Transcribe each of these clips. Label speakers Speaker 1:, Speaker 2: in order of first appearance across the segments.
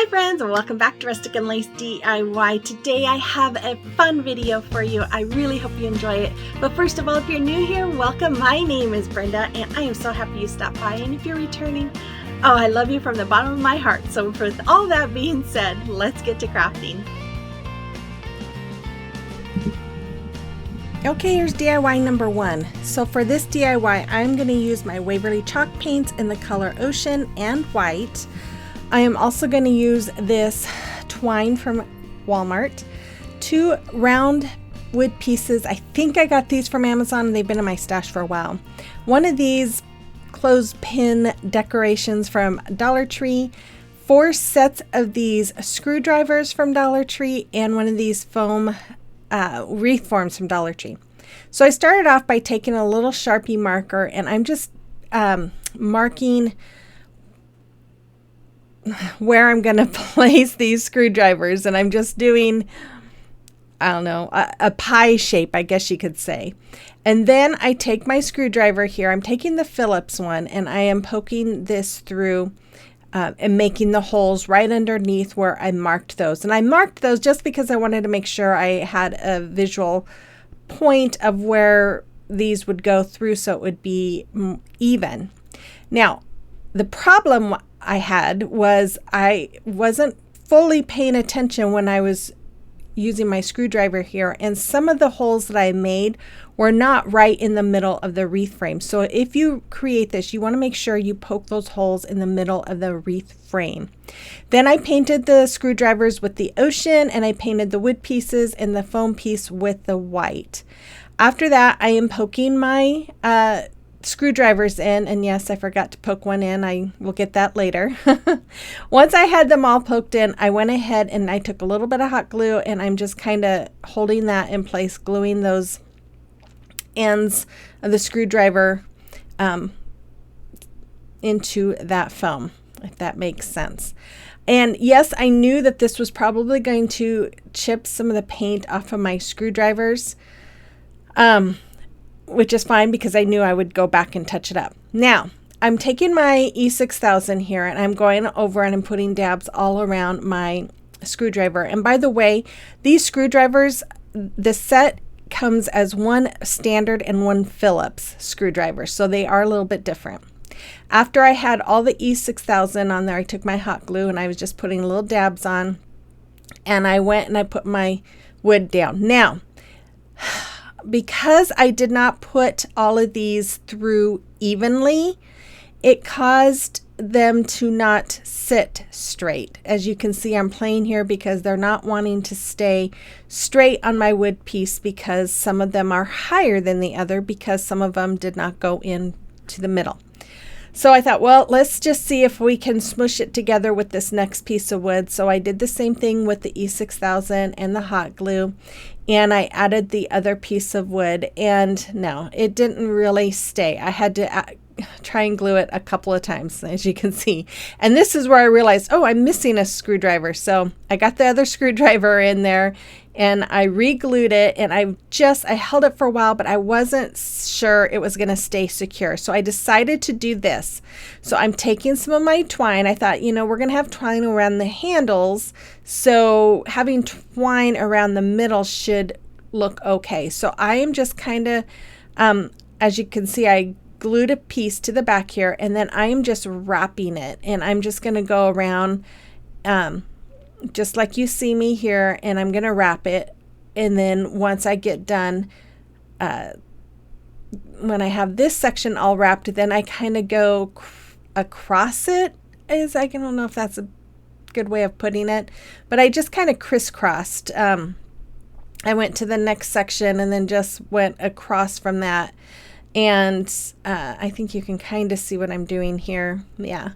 Speaker 1: Hi friends, and welcome back to Rustic and Lace DIY. Today I have a fun video for you. I really hope you enjoy it. But first of all, if you're new here, welcome. My name is Brenda and I am so happy you stopped by. And if you're returning, oh, I love you from the bottom of my heart. So with all that being said, let's get to crafting. Okay, here's DIY number one. So for this DIY, I'm going to use my Waverly chalk paints in the color Ocean and White. I am also going to use this twine from Walmart, 2 round wood pieces. I think I got these from Amazon and they've been in my stash for a while. One of these clothespin decorations from Dollar Tree, 4 sets of these screwdrivers from Dollar Tree, and one of these foam wreath forms from Dollar Tree. So I started off by taking a little Sharpie marker and I'm just marking where I'm going to place these screwdrivers, and I'm just doing, I don't know, a pie shape, I guess you could say. And then I take my screwdriver here, I'm taking the Phillips one, and I am poking this through and making the holes right underneath where I marked those. And I marked those just because I wanted to make sure I had a visual point of where these would go through so it would be even. Now, the problem I had was I wasn't fully paying attention when I was using my screwdriver here, and some of the holes that I made were not right in the middle of the wreath frame. So if you create this, you want to make sure you poke those holes in the middle of the wreath frame. Then I painted the screwdrivers with the Ocean, and I painted the wood pieces and the foam piece with the white. After that, I am poking my screwdrivers in, and yes, I forgot to poke one in. I will get that later. Once I had them all poked in, I went ahead and I took a little bit of hot glue, and I'm just kind of holding that in place, gluing those ends of the screwdriver into that foam, if that makes sense. And yes, I knew that this was probably going to chip some of the paint off of my screwdrivers, which is fine because I knew I would go back and touch it up. Now, I'm taking my E6000 here and I'm going over and I'm putting dabs all around my screwdriver. And by the way, these screwdrivers, the set comes as one standard and one Phillips screwdriver, so they are a little bit different. After I had all the E6000 on there, I took my hot glue and I was just putting little dabs on, and I went and I put my wood down. Now, because I did not put all of these through evenly, it caused them to not sit straight. As you can see, I'm playing here because they're not wanting to stay straight on my wood piece, because some of them are higher than the other because some of them did not go in to the middle. So I thought, well, let's just see if we can smush it together with this next piece of wood. So I did the same thing with the E6000 and the hot glue, and I added the other piece of wood, and no, it didn't really stay. I had to try and glue it a couple of times, as you can see. And this is where I realized, oh, I'm missing a screwdriver. So I got the other screwdriver in there and I re-glued it, and I held it for a while, but I wasn't sure it was going to stay secure. So I decided to do this. So I'm taking some of my twine. I thought, you know, we're going to have twine around the handles, so having twine around the middle should look okay. So I am just kind of, as you can see, I glued a piece to the back here, and then I am just wrapping it, and I'm just going to go around just like you see me here, and I'm going to wrap it. And then once I get done, when I have this section all wrapped, then I kind of go across it. I don't know if that's a good way of putting it, but I just kind of crisscrossed. I went to the next section and then just went across from that. And I think you can kind of see what I'm doing here. Yeah.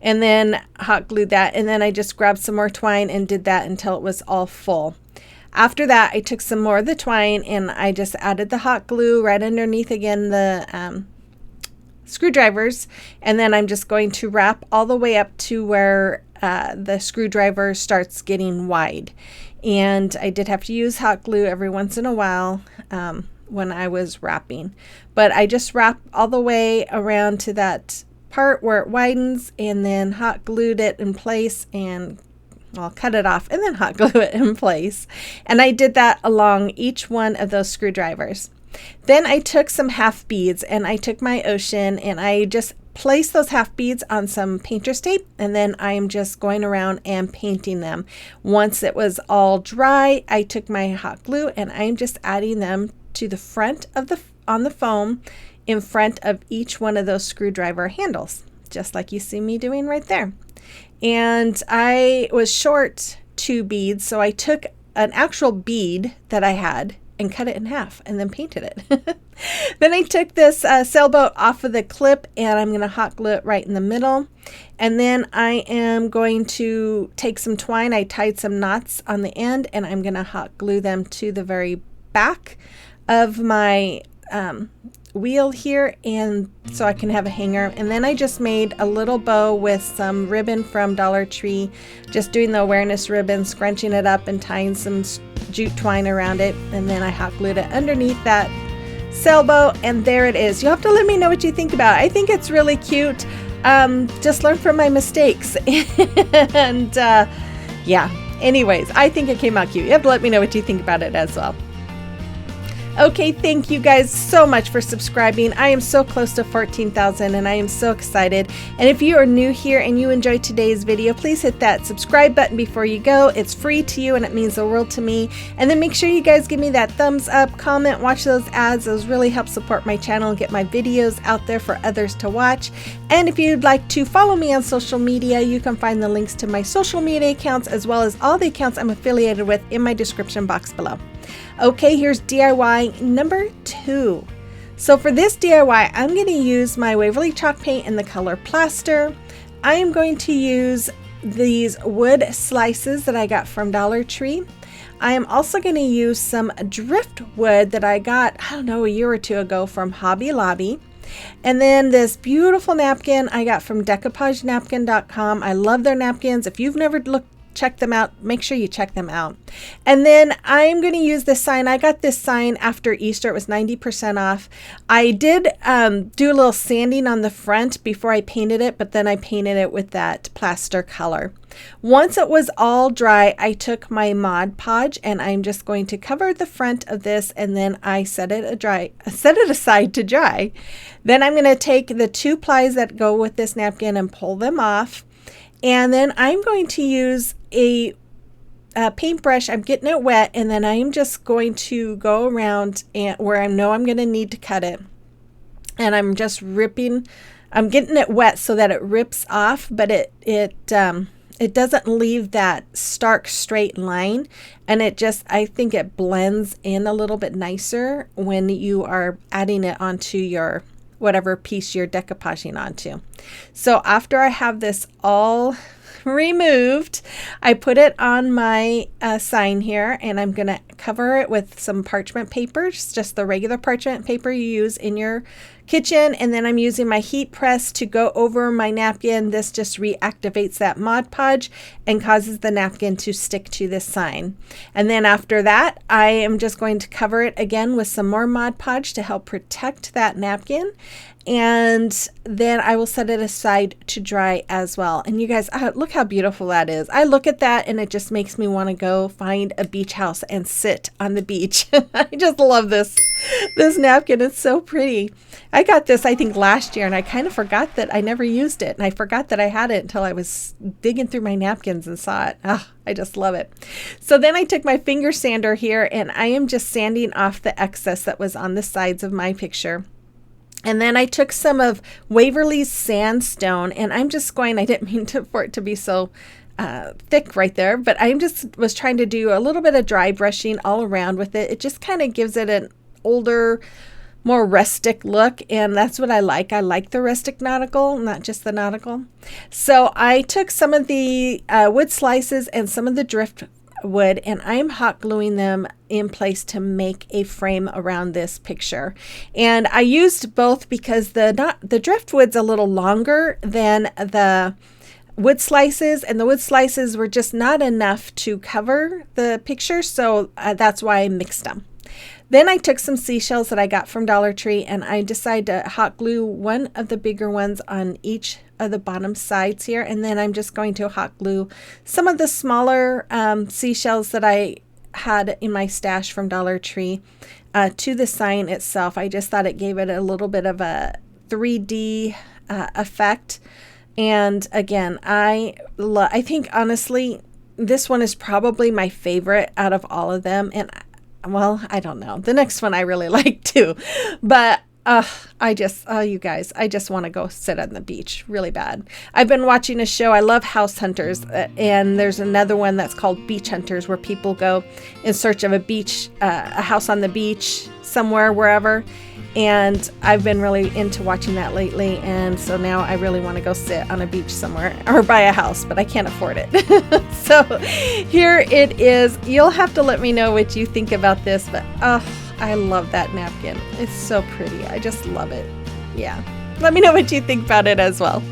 Speaker 1: And then hot glued that. And then I just grabbed some more twine and did that until it was all full. After that, I took some more of the twine and I just added the hot glue right underneath again the screwdrivers. And then I'm just going to wrap all the way up to where the screwdriver starts getting wide. And I did have to use hot glue every once in a while when I was wrapping. But I just wrap all the way around to that part where it widens, and then hot glued it in place and I'll cut it off and then hot glue it in place. And I did that along each one of those screwdrivers. Then I took some half beads and I took my ocean and I just placed those half beads on some painter's tape, and then I'm just going around and painting them. Once it was all dry, I took my hot glue and I'm just adding them to the front of on the foam in front of each one of those screwdriver handles, just like you see me doing right there. And I was short 2 beads, so I took an actual bead that I had and cut it in half and then painted it. Then I took this sailboat off of the clip and I'm going to hot glue it right in the middle. And then I am going to take some twine. I tied some knots on the end and I'm going to hot glue them to the very back of my wheel here, and so I can have a hanger. And then I just made a little bow with some ribbon from Dollar Tree, just doing the awareness ribbon, scrunching it up and tying some jute twine around it, and then I hot glued it underneath that sailboat, and there it is. You'll have to let me know what you think about it. I think it's really cute. Just learn from my mistakes. And yeah, anyways, I think it came out cute. You have to let me know what you think about it as well. Okay, thank you guys so much for subscribing. I am so close to 14,000 and I am so excited. And if you are new here and you enjoyed today's video, please hit that subscribe button before you go. It's free to you and it means the world to me. And then make sure you guys give me that thumbs up, comment, watch those ads. Those really help support my channel and get my videos out there for others to watch. And if you'd like to follow me on social media, you can find the links to my social media accounts as well as all the accounts I'm affiliated with in my description box below. Okay, here's DIY number 2. So for this DIY, I'm going to use my Waverly chalk paint in the color Plaster. I am going to use these wood slices that I got from Dollar Tree. I am also going to use some driftwood that I got, I don't know, a year or 2 ago from Hobby Lobby. And then this beautiful napkin I got from DECOUPAGE I love their napkins. If you've never check them out, make sure you check them out. And then I'm going to use this sign. I got this sign after Easter. It was 90% off. I did do a little sanding on the front before I painted it, but then I painted it with that plaster color. Once it was all dry, I took my Mod Podge and I'm just going to cover the front of this, and then I set it aside to dry. Then I'm going to take the 2 plies that go with this napkin and pull them off. And then I'm going to use a paintbrush. I'm getting it wet, and then I'm just going to go around and where I know I'm going to need to cut it. And I'm just ripping. I'm getting it wet so that it rips off, but it doesn't leave that stark straight line. And I think it blends in a little bit nicer when you are adding it onto your whatever piece you're decoupaging onto. So after I have this all removed, I put it on my sign here, and I'm going to cover it with some parchment paper, just the regular parchment paper you use in your kitchen. And then I'm using my heat press to go over my napkin. This just reactivates that Mod Podge and causes the napkin to stick to this sign. And then after that, I am just going to cover it again with some more Mod Podge to help protect that napkin. And then I will set it aside to dry as well. And you guys, look how beautiful that is. I look at that and it just makes me want to go find a beach house and sit on the beach. I just love this napkin. It's so pretty. I got this, I think, last year, and I kind of forgot that I never used it. And I forgot that I had it until I was digging through my napkins and saw it. I just love it. So then I took my finger sander here, and I am just sanding off the excess that was on the sides of my picture. And then I took some of Waverly's sandstone, and I'm just going, I didn't mean for it to be so thick right there, but I was trying to do a little bit of dry brushing all around with it. It just kind of gives it an older, more rustic look, and that's what I like. I like the rustic nautical, not just the nautical. So I took some of the wood slices and some of the driftwood, and I'm hot gluing them in place to make a frame around this picture. And I used both because the driftwood's a little longer than the wood slices, and the wood slices were just not enough to cover the picture, so that's why I mixed them. Then I took some seashells that I got from Dollar Tree, and I decided to hot glue one of the bigger ones on each of the bottom sides here. And then I'm just going to hot glue some of the smaller seashells that I had in my stash from Dollar Tree to the sign itself. I just thought it gave it a little bit of a 3D effect. And again, I think honestly, this one is probably my favorite out of all of them. And well, I don't know. The next one I really like too. But you guys, I just want to go sit on the beach really bad. I've been watching a show. I love House Hunters. And there's another one that's called Beach Hunters, where people go in search of a beach, a house on the beach somewhere, wherever. And I've been really into watching that lately. And so now I really want to go sit on a beach somewhere or buy a house, but I can't afford it. So here it is. You'll have to let me know what you think about this, but I love that napkin. It's so pretty. I just love it. Yeah. Let me know what you think about it as well.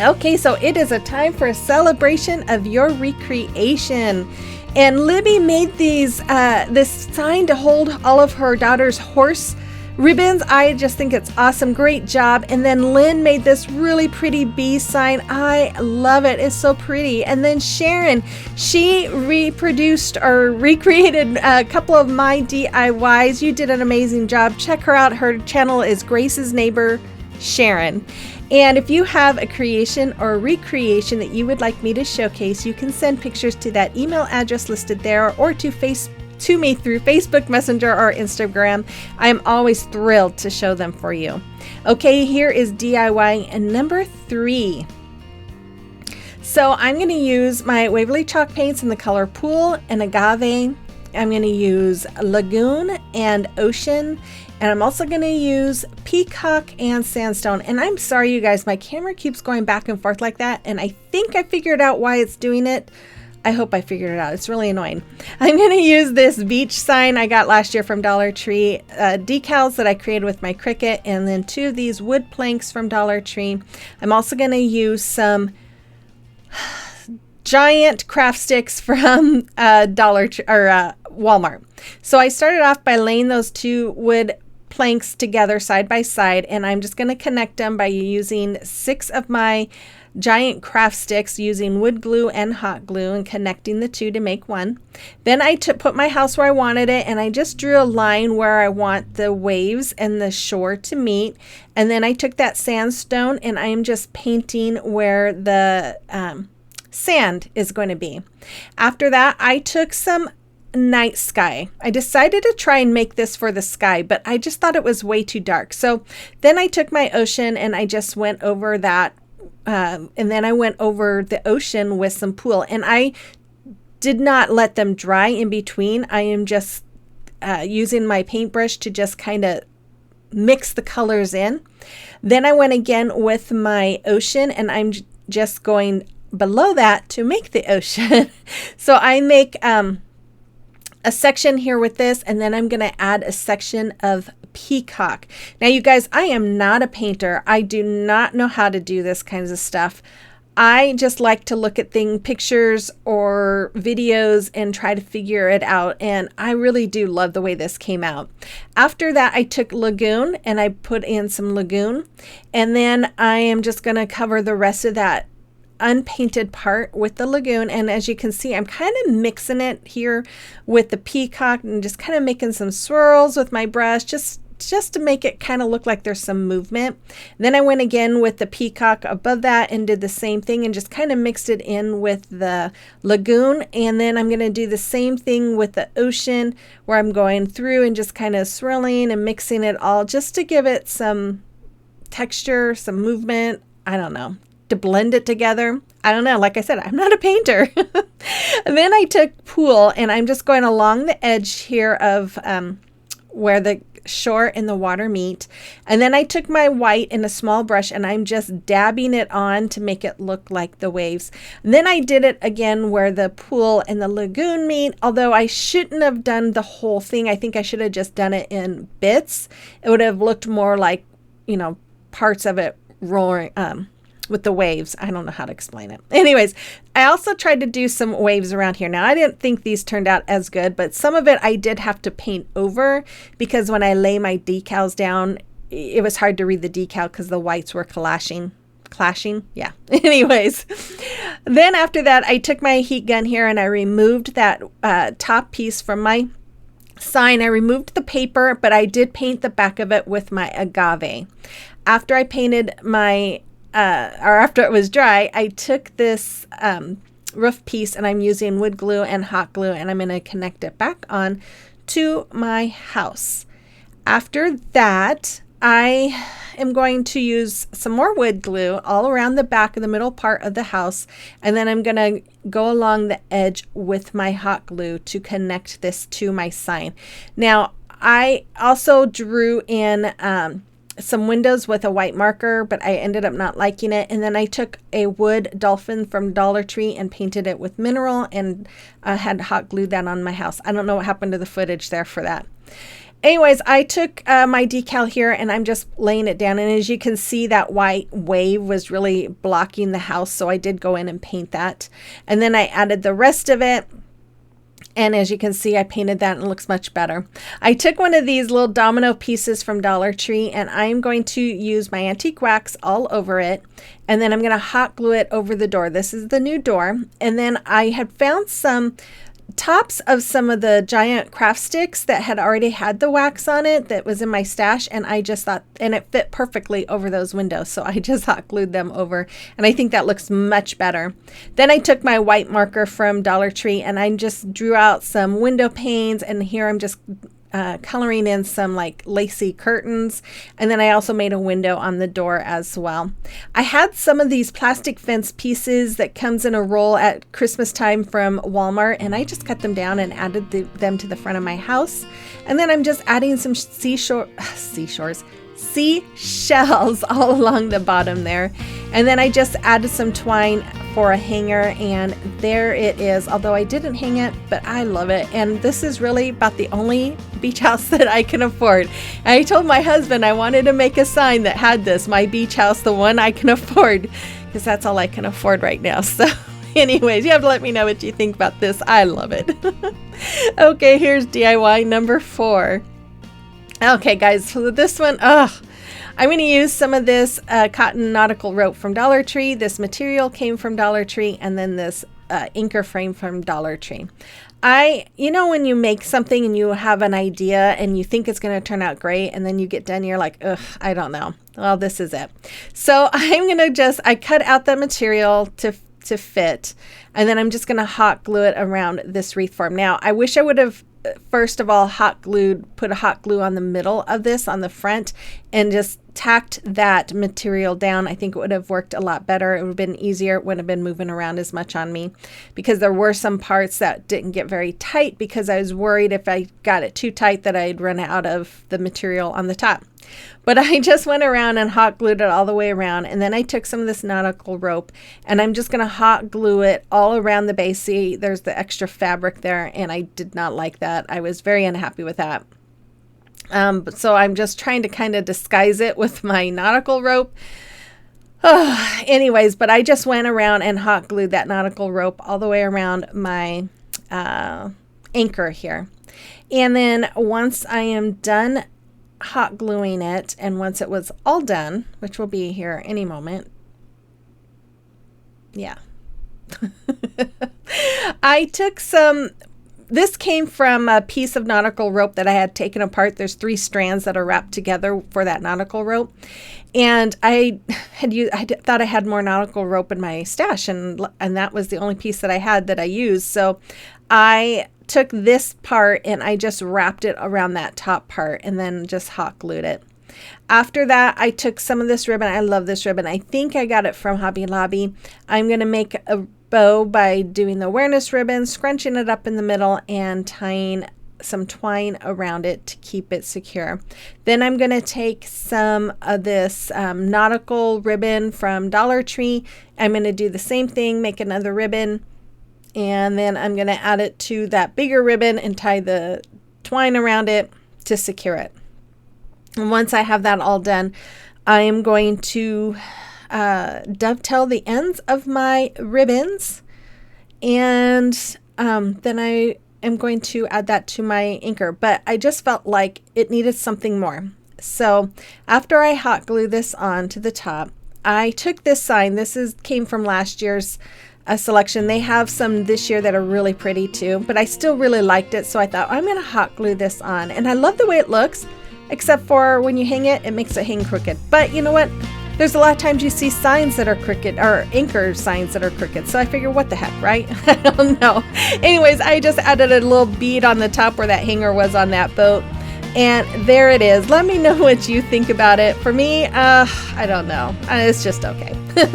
Speaker 1: Okay, so it is a time for a celebration of your recreation. And Libby made these this sign to hold all of her daughter's horse ribbons. I just think it's awesome. Great job. And then Lynn made this really pretty bee sign. I love it. It's so pretty. And then Sharon, she reproduced or recreated a couple of my DIYs. You did an amazing job. Check her out. Her channel is Grace's Neighbor Sharon. And if you have a creation or a recreation that you would like me to showcase, you can send pictures to that email address listed there, or to me through Facebook Messenger or Instagram. I am always thrilled to show them for you. Okay, here is DIY and number 3. So I'm going to use my Waverly chalk paints in the color Pool and Agave. I'm going to use Lagoon and Ocean. And I'm also going to use Peacock and Sandstone. And I'm sorry, you guys, my camera keeps going back and forth like that. And I think I figured out why it's doing it. I hope I figured it out. It's really annoying. I'm going to use this beach sign I got last year from Dollar Tree, decals that I created with my Cricut, and then 2 of these wood planks from Dollar Tree. I'm also going to use some giant craft sticks from Walmart. So I started off by laying those 2 wood planks together side by side, and I'm just going to connect them by using 6 of my giant craft sticks, using wood glue and hot glue, and connecting the 2 to make 1. Then I put my house where I wanted it, and I just drew a line where I want the waves and the shore to meet. And then I took that sandstone, and I am just painting where the sand is going to be. After that, I took some night sky. I decided to try and make this for the sky, but I just thought it was way too dark. So then I took my ocean and I just went over that, and then I went over the ocean with some pool, and I did not let them dry in between. I am just using my paintbrush to just kind of mix the colors in. Then I went again with my ocean, and I'm just going below that to make the ocean. So I make a section here with this, and then I'm going to add a section of Peacock. Now, you guys, I am not a painter. I do not know how to do this kinds of stuff. I just like to look at pictures or videos and try to figure it out. And I really do love the way this came out. After that, I took Lagoon and I put in some Lagoon. And then I am just going to cover the rest of that unpainted part with the Lagoon. And as you can see, I'm kind of mixing it here with the Peacock and just kind of making some swirls with my brush, just to make it kind of look like there's some movement. Then I went again with the Peacock above that and did the same thing and just kind of mixed it in with the Lagoon. And then I'm going to do the same thing with the ocean, where I'm going through and just kind of swirling and mixing it all just to give it some texture, some movement. I don't know, to blend it together. I don't know. Like I said, I'm not a painter. And then I took Pool, and I'm just going along the edge here of where the shore and the water meet. And then I took my white in a small brush, and I'm just dabbing it on to make it look like the waves. And then I did it again where the pool and the lagoon meet, although I shouldn't have done the whole thing. I think I should have just done it in bits. It would have looked more like, you know, parts of it roaring, with the waves. I don't know how to explain it. Anyways, I also tried to do some waves around here. Now, I didn't think these turned out as good, but some of it I did have to paint over because when I lay my decals down, it was hard to read the decal because the whites were clashing. Yeah. Anyways, then after that, I took my heat gun here and I removed that top piece from my sign. I removed the paper, but I did paint the back of it with my agave. After I painted my or after it was dry, I took this roof piece and I'm using wood glue and hot glue, and I'm going to connect it back on to my house. After that, I am going to use some more wood glue all around the back of the middle part of the house, and then I'm going to go along the edge with my hot glue to connect this to my sign. Now, I also drew in some windows with a white marker, but I ended up not liking it. And then I took a wood dolphin from Dollar Tree and painted it with mineral and had hot glued that on my house. I don't know what happened to the footage there for that. Anyways, I took my decal here and I'm just laying it down. And as you can see, that white wave was really blocking the house. So I did go in and paint that. And then I added the rest of it. And as you can see, I painted that and it looks much better. I took one of these little domino pieces from Dollar Tree and I'm going to use my antique wax all over it. And then I'm going to hot glue it over the door. This is the new door. And then I had found some tops of some of the giant craft sticks that had already had the wax on it that was in my stash, and I just thought, and it fit perfectly over those windows, so I just hot glued them over, and I think that looks much better. Then I took my white marker from Dollar Tree and I just drew out some window panes, and here I'm just coloring in some like lacy curtains, and then I also made a window on the door as well. I had some of these plastic fence pieces that comes in a roll at Christmas time from Walmart, and I just cut them down and added them to the front of my house. And then I'm just adding some seashells all along the bottom there. And then I just added some twine for a hanger, and there it is. Although I didn't hang it, but I love it. And this is really about the only beach house that I can afford. And I told my husband I wanted to make a sign that had this, my beach house, the one I can afford, because that's all I can afford right now. So anyways, you have to let me know what you think about this. I love it. Okay, here's DIY number 4. Okay, guys, so this one, I'm going to use some of this cotton nautical rope from Dollar Tree. This material came from Dollar Tree, and then this anchor frame from Dollar Tree. You know, when you make something and you have an idea and you think it's going to turn out great, and then you get done, you're like, ugh, I don't know. Well, this is it. So I'm going to I cut out the material to fit, and then I'm just going to hot glue it around this wreath form. Now, I wish I would have first of all put a hot glue on the middle of this on the front and just tacked that material down. I think it would have worked a lot better. It would have been easier. It wouldn't have been moving around as much on me, because there were some parts that didn't get very tight, because I was worried if I got it too tight that I'd run out of the material on the top. But I just went around and hot glued it all the way around, and then I took some of this nautical rope and I'm just going to hot glue it all around the base. See, there's the extra fabric there, and I did not like that. I was very unhappy with that. So I'm just trying to kind of disguise it with my nautical rope. Anyways, but I just went around and hot glued that nautical rope all the way around my anchor here. And then once I am done hot gluing it, and once it was all done, which will be here any moment, yeah, I took this came from a piece of nautical rope that I had taken apart. There's 3 strands that are wrapped together for that nautical rope. And I thought I had more nautical rope in my stash, and that was the only piece that I had that I used. So I took this part and I just wrapped it around that top part and then just hot glued it. After that, I took some of this ribbon. I love this ribbon. I think I got it from Hobby Lobby. I'm going to make a bow by doing the awareness ribbon, scrunching it up in the middle, and tying some twine around it to keep it secure. Then I'm going to take some of this nautical ribbon from Dollar Tree. I'm going to do the same thing, make another ribbon, and then I'm going to add it to that bigger ribbon and tie the twine around it to secure it. And once I have that all done, I am going to dovetail the ends of my ribbons, and then I am going to add that to my inker, but I just felt like it needed something more. So after I hot glue this on to the top, I took this sign. Came from last year's selection. They have some this year that are really pretty too, but I still really liked it, so I thought I'm going to hot glue this on. And I love the way it looks, except for when you hang it, it makes it hang crooked. But you know what? There's a lot of times you see signs that are crooked, or anchor signs that are crooked. So I figure, what the heck, right? I don't know. Anyways, I just added a little bead on the top where that hanger was on that boat. And there it is. Let me know what you think about it. For me, I don't know. It's just okay.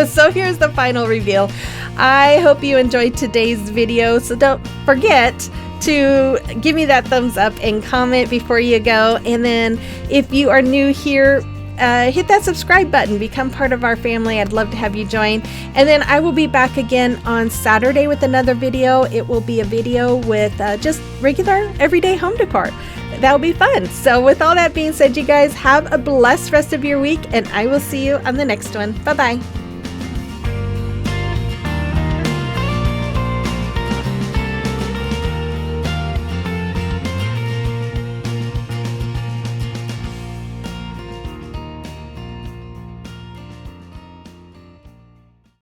Speaker 1: So here's the final reveal. I hope you enjoyed today's video. So don't forget to give me that thumbs up and comment before you go. And then if you are new here, hit that subscribe button, become part of our family. I'd love to have you join. And then I will be back again on Saturday with another video. It will be a video with just regular everyday home decor. That'll be fun. So with all that being said, you guys have a blessed rest of your week, and I will see you on the next one. Bye-bye.